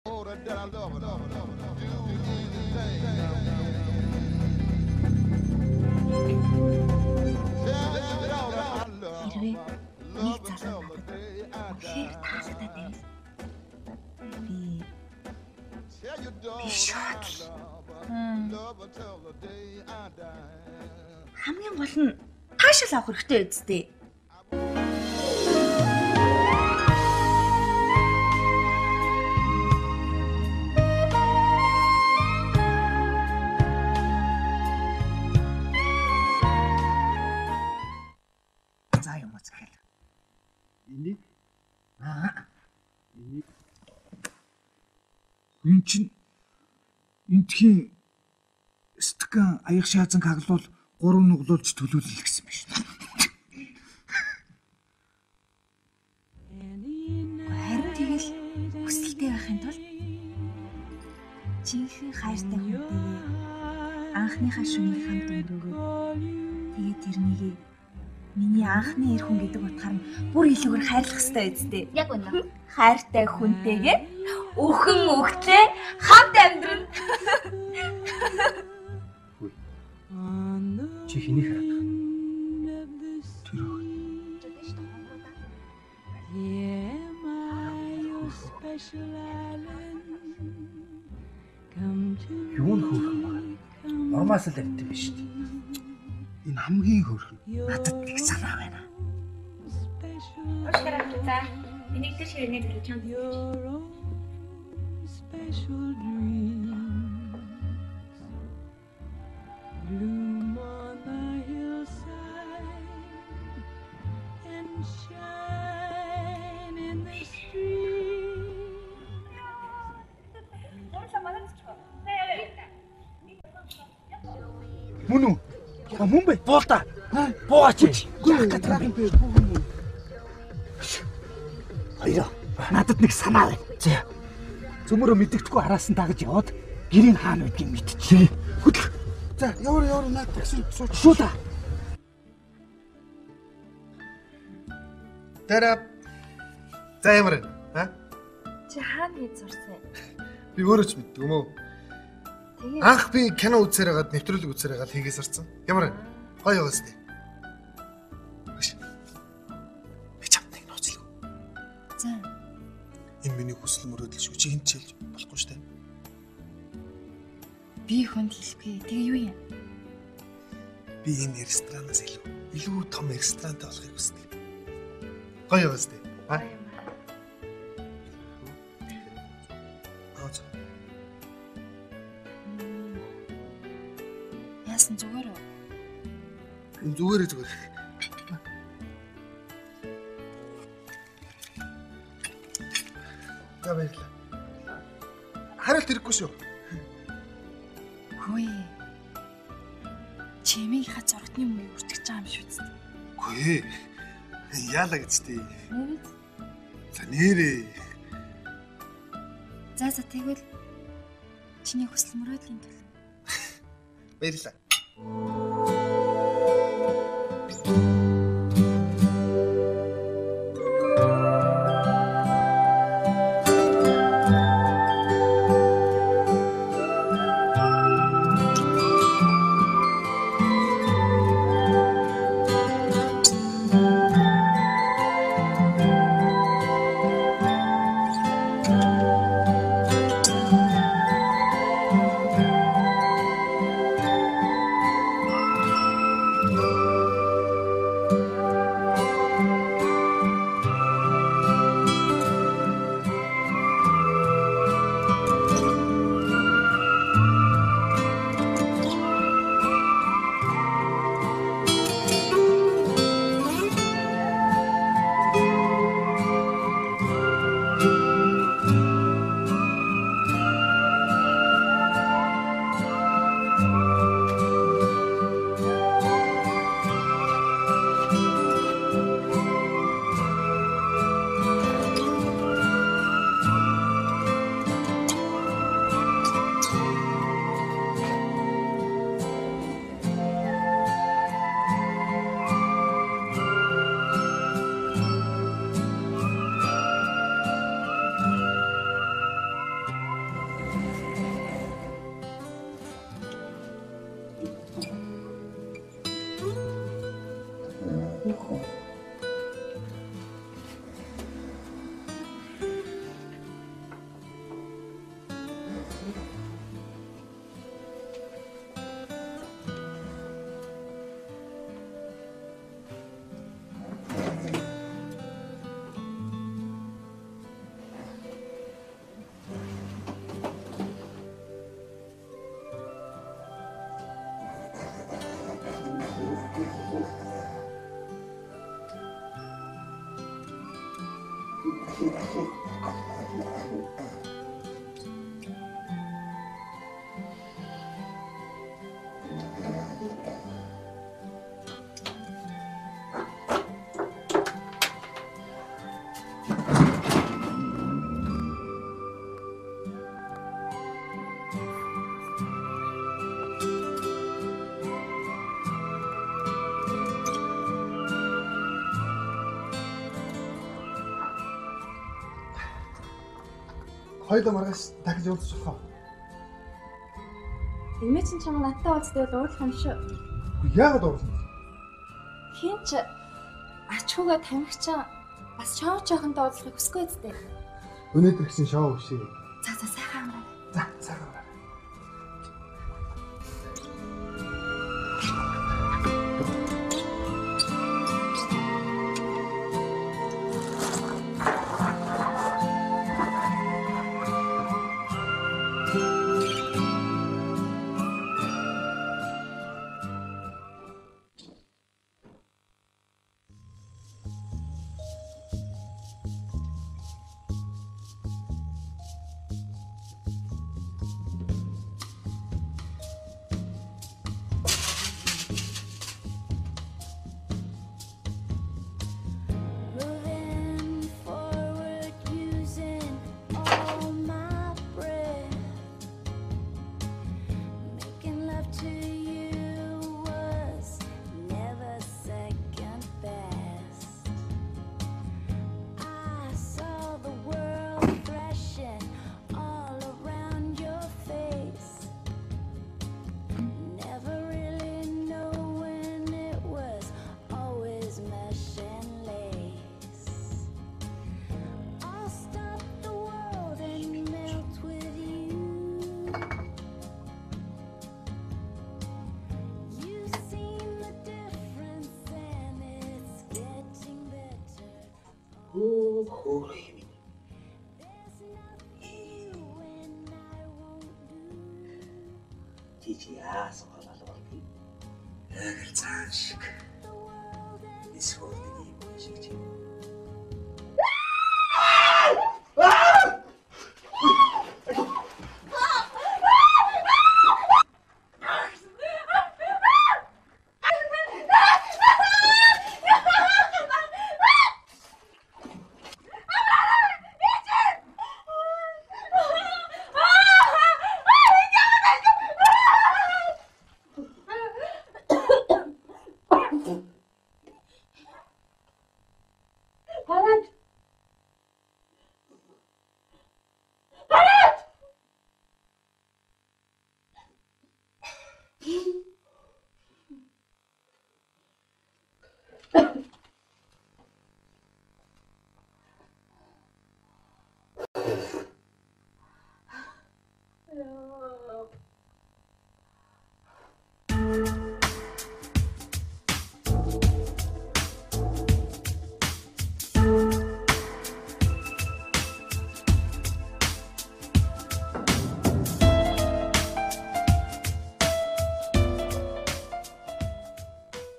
Хэрвээ нэг залуу надад үнэхээр таалагдаад байвал би шууд хамгийн гол нь таашаал авах хэрэгтэй үсттэй. За юм уу захил. Энийг Энийг энэ чинь энтхийн стакан аяг шаазан хаглуул 3 нуглуулж төлөвлөл гэсэн байна шүү дээ. Харин тэгэл хүсэлтэй байхын тулд жинхэнэ хайртай хүнтэйгээ анхныхаа шөнөийг хамт өнгөрөөгөө тэгээд тэрнийг миний анхны эр хүн гэдэг утгаар нь бүр илүүгээр хайрлах хэрэгтэй үсттэй. Яг үнэ. Хайртай хүнтэйгээ өхөн өгтлээ хамт амьдрна. чи хэнийг хараад байна? Тэр Юу н хөөрхөн байна? Нормаас л амт юм биш үү? энэ хамгийн хөөрхөн. Надад нэг санаа байна. Ушгараа за. Энийг тэр ширээний дээр чамд. Bloom on the hillside and shine in the street. Мөн үү? Мөн бэ? Буулта. Буугач. Хоёроо. Надад нэг санаа байна. За. Цөмөрөө мэддэхгүй хараасан дагаж яваад гэрийн хаана байдгийг мэдчихээ. Хөдлөх. За, яваа наад такси сууч. Шүү та. Тарап. За ямар вэ? Чи хаана хийж сурсан? Би өөрөө ч мэддэг юм уу? Тэгээд Анх би кино үзсээр хагаад нэвтрүүлэг үзсээр хагаад хийгээс орсон. Ямар вэ? Гоё яваас тээ. Би чамд нэг нууцлаа. за. Энэ миний хүсэл мөрөөдөл шүү. Чи хинт чилж болохгүй шүү дээ. Би хүнд хэлэхгүй. Тэгээ юу юм? Би энэ ресторанаас илүү том ресторантай болохыг хүсдэг. Гоё яваас тээ. Яасан зүгээр үү? Зүгээр. За баярлалаа. Хариулт хэрэггүй шүү. Хөөе. Чимийн ха зургатны мөрийг үртгэж байгаа юм шүү дээ. Үгүй ээ. Яалаа гэжтэй. Нэрээ. За нэрээ. За тэгвэл чиний хүсэл мөрөөдлийн тул. Баярлалаа. хоёул маргаш дахиж уулзах уу? Эмээ чинь чамд надтай уулздаг уурлах юм шүү. Яагаад уурлах? Хинч ачхууга тамхич бас шоу чохонтой уулзахыг хүсэхгүй үстэй. Өнөөдөр гэсэн шоу өшөө. За сайхан амраа. За сайхан амраа. Чи яасан болов бол яг л цааш шиг. Эсвэл нэг юм шиг чи.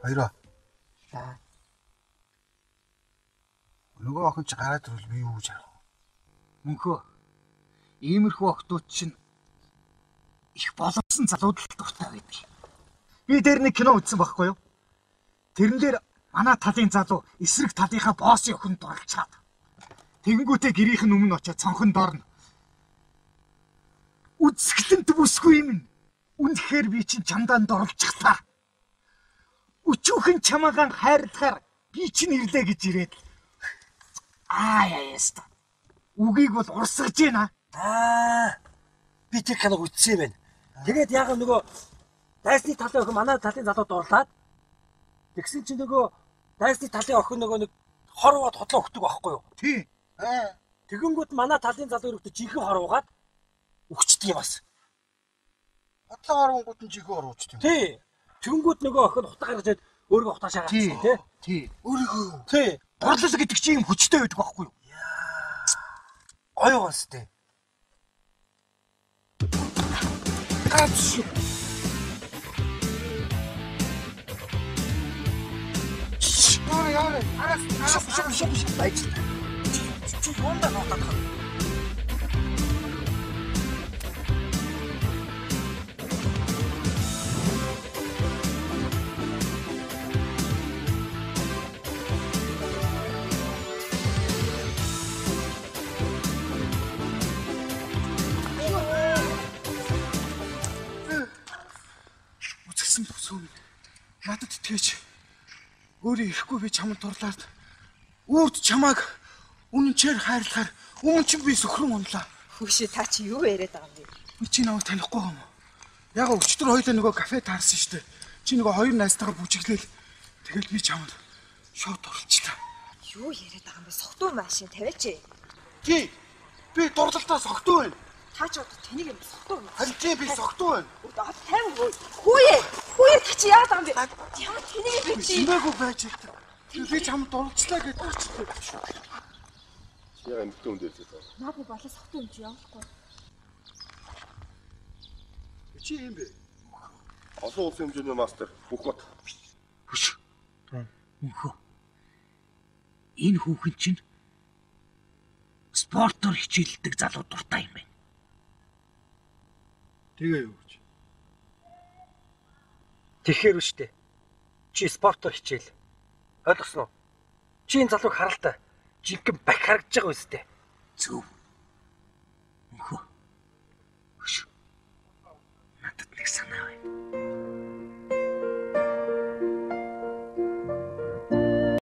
Хоёроо. Нөгөө охин ч гараад ирвэл би юу гэж харах вэ? Мөнхөө иймэрхүү охтууд чинь их боловсон залууд л дуртай байдаг. Би дээр нэг кино үзсэн байхгүй юу? Тэрэн дээр манай талын залуу эсрэг талынхаа боссын охинд дурлцаад. Тэгэнгүүтээ гэрийнх нь өмнө очиод цонхон дорно. Үзэсгэлэнт бүсгүй юм. Үнэхээр би чинь чамдаа дурлцчихлаа. Өчүүхэн чамаагаан хайрлахаар би чинь ирлээ гэж ирээд. Яста. Үгийг бол урсгаж байна. Би тэр киног үзсэн байна. Тэгээд яг нөгөө дайсны талын охин манай талын залууд дуурлаад тэгсэн чинь нөгөө дайсны талын охин нөгөө нэг хорвоод хотлоо өгдөг байхгүй юу? Тий. Тэгэнгүүт манай талын залуу өрөвдөж жинхэнэ хорвоод өгчдөг юм бас. Хотлоо оронгууд нь жигээ оруулчдаг. Тий. Тэгэнгүүт нөгөө охин хутга гаргаж өөрийгөө хутаашаа гаргасан тий. Тий. Өөрийгөө. Тий. Дурлал гэдэг чинь юм хүчтэй байдаг байхгүй юу? Гоё уустай. Ачи. Яа. Арас. Байж. Чи юунда нотаад. Үзсэн бүсгүй. Надад итгэж өөрөө ирэхгүй би чамд дурлаад өөрт чамааг үнэнчээр хайрлахаар өмнө чинь би сөхрөн унлаа. Хөөшөө та чи юу яриад байгаа юм бэ? Чи намайг танихгүй юм уу? Яг өчтөр хоёулаа нөгөө кафе таарсан шүү дээ. Чи нөгөө хоёр найзтайгаа бүжиглээл. Тэгэл би чамд шууд орлчлаа. Юу яриад байгаа юм бэ? Согтуу машин тавиач. Тий. Би дурлалтаа согтуу байна. Та ч одоо тэнийг юм согтуу юм. Харин тий би согтуу байна. Одоо тайван хөөе та чи яагаад байгаа юм бэ? Ямар тэнийг би чи Чимээгүй байж байгаа. Би чамд дурлцлаа гэж орчлоо. Яа эмхтэн хүн дээр зээ. наад нь болоо согтуу юм чи явахгүй. Чи юм бэ? Олон улсын хэмжээний мастер бүх бат. Хөш. Мөнхөө. Энэ хүүхэн чинь спортоор хичээлдэг залуу дуртай юм байна. Тэгээ юу гэж? Тэгэхээр үстэй. Чи спортоор хичээл. Ойлгосноо? Чи энэ залууг харалтаа. Жинхэнэ бах харагдаж байгаа үстэй. Зөв. Мөнхөө. Хөш. Надад нэг санаа байна.